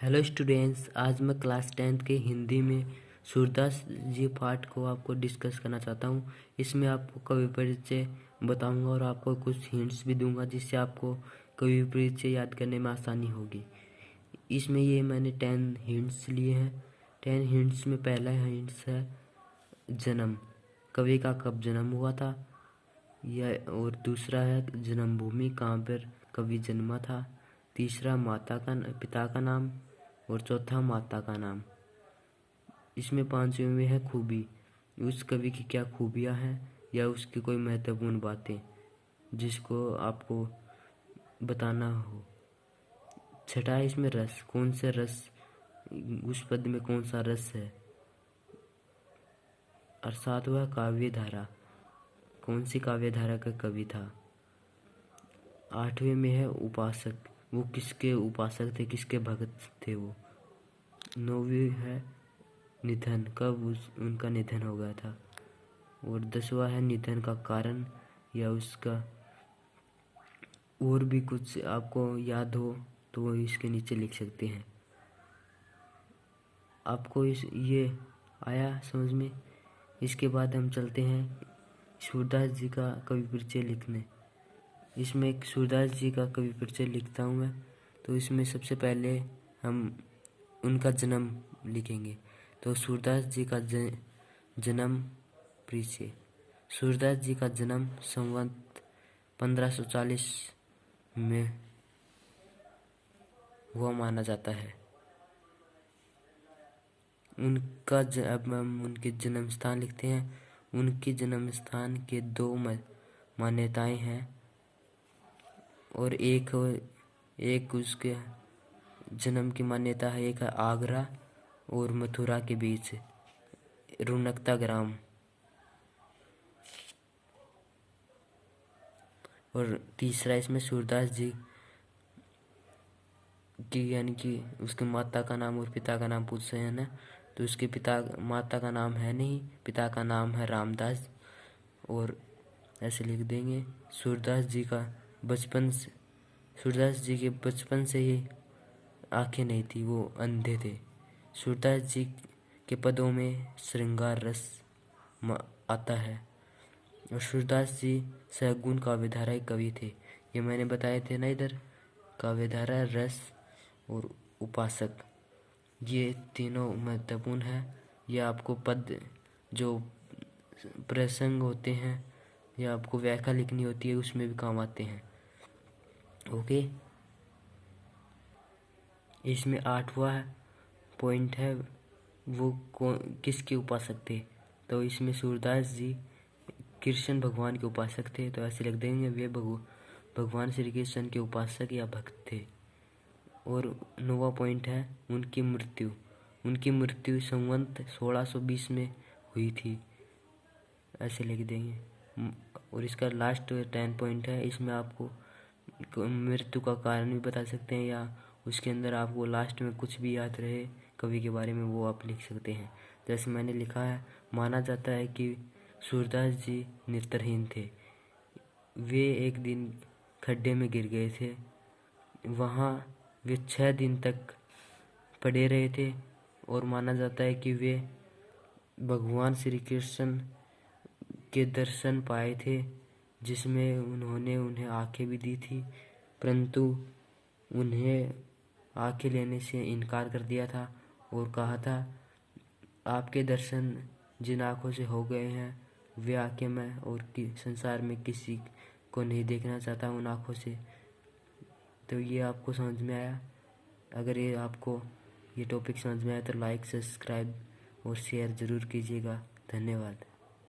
Hello students, आज मैं class 10th के हिंदी में सूरदास जी पाठ को आपको डिस्कस करना चाहता हूँ। इसमें आपको कवि परिचय बताऊँगा और आपको कुछ हिंट्स भी दूंगा जिससे आपको कवि परिचय याद करने में आसानी होगी। इसमें ये मैंने 10 हिंट्स लिए हैं। 10 हिंट्स में पहला हिंट्स है जन्म, कवि का कब जन्म हुआ था यह, और दूसरा है जन्मभूमि, कहाँ पर कवि जन्मा था। तीसरा पिता का नाम और चौथा माता का नाम। इसमें पांचवें में है खूबी, उस कवि की क्या खूबियाँ हैं या उसकी कोई महत्वपूर्ण बातें जिसको आपको बताना हो। छठा है इसमें रस, कौन से रस, उस पद में कौन सा रस है। और सातवां काव्य धारा, कौन सी काव्य धारा का कवि था। आठवें में है उपासक, वो किसके उपासक थे, किसके भक्त थे वो। नौवीं है निधन, कब उनका निधन हो गया था। और 10वां है निधन का कारण या उसका, और भी कुछ आपको याद हो तो वो इसके नीचे लिख सकते हैं। आपको ये आया समझ में। इसके बाद हम चलते हैं सूरदास जी का कवि परिचय लिखने। इसमें एक सूरदास जी का कवि परिचय लिखता हूँ मैं। तो इसमें सबसे पहले हम उनका जन्म लिखेंगे। तो सूरदास जी का जन्म परिचय। सूरदास जी का जन्म संवत 1540 में हुआ माना जाता है। अब हम उनके जन्म स्थान लिखते हैं। उनके जन्म स्थान के 2 मान्यताएं हैं और एक उसके जन्म की मान्यता है, एक है आगरा और मथुरा के बीच रुनकता ग्राम। और तीसरा इसमें सूरदास जी की यानी कि उसके माता का नाम और पिता का नाम पूछ रहे हैं ना, तो उसके माता का नाम है नहीं, पिता का नाम है रामदास। और ऐसे लिख देंगे सूरदास जी के बचपन से ही आंखें नहीं थी, वो अंधे थे। सूरदास जी के पदों में श्रृंगार रस आता है। और सूरदास जी सहगुण काव्यधारा कवि थे, ये मैंने बताए थे ना इधर। काव्यधारा, रस और उपासक, ये तीनों महत्वपूर्ण है। ये आपको पद जो प्रसंग होते हैं या आपको व्याख्या लिखनी होती है उसमें भी काम आते हैं। ओके, इसमें 8वां पॉइंट है वो किसके उपासक थे। तो इसमें सूरदास जी कृष्ण भगवान के उपासक थे, तो ऐसे लिख देंगे वे भगवान श्री कृष्ण के उपासक या भक्त थे। और 9वां पॉइंट है उनकी मृत्यु संवत 1620 में हुई थी, ऐसे लिख देंगे। और इसका लास्ट 10 पॉइंट है, इसमें आपको मृत्यु का कारण भी बता सकते हैं या उसके अंदर आपको लास्ट में कुछ भी याद रहे कवि के बारे में वो आप लिख सकते हैं। जैसे मैंने लिखा है, माना जाता है कि सूरदास जी नेत्रहीन थे। वे एक दिन खड्डे में गिर गए थे, वहाँ वे 6 दिन तक पड़े रहे थे। और माना जाता है कि वे भगवान श्री कृष्ण के दर्शन पाए थे, जिसमें उन्होंने उन्हें आंखें भी दी थी, परंतु उन्हें आंखें लेने से इनकार कर दिया था और कहा था आपके दर्शन जिन आँखों से हो गए हैं वे आंखें मैं और संसार में किसी को नहीं देखना चाहता उन आँखों से। तो ये आपको समझ में आया। अगर ये टॉपिक समझ में आया तो लाइक, सब्सक्राइब और शेयर ज़रूर कीजिएगा। धन्यवाद।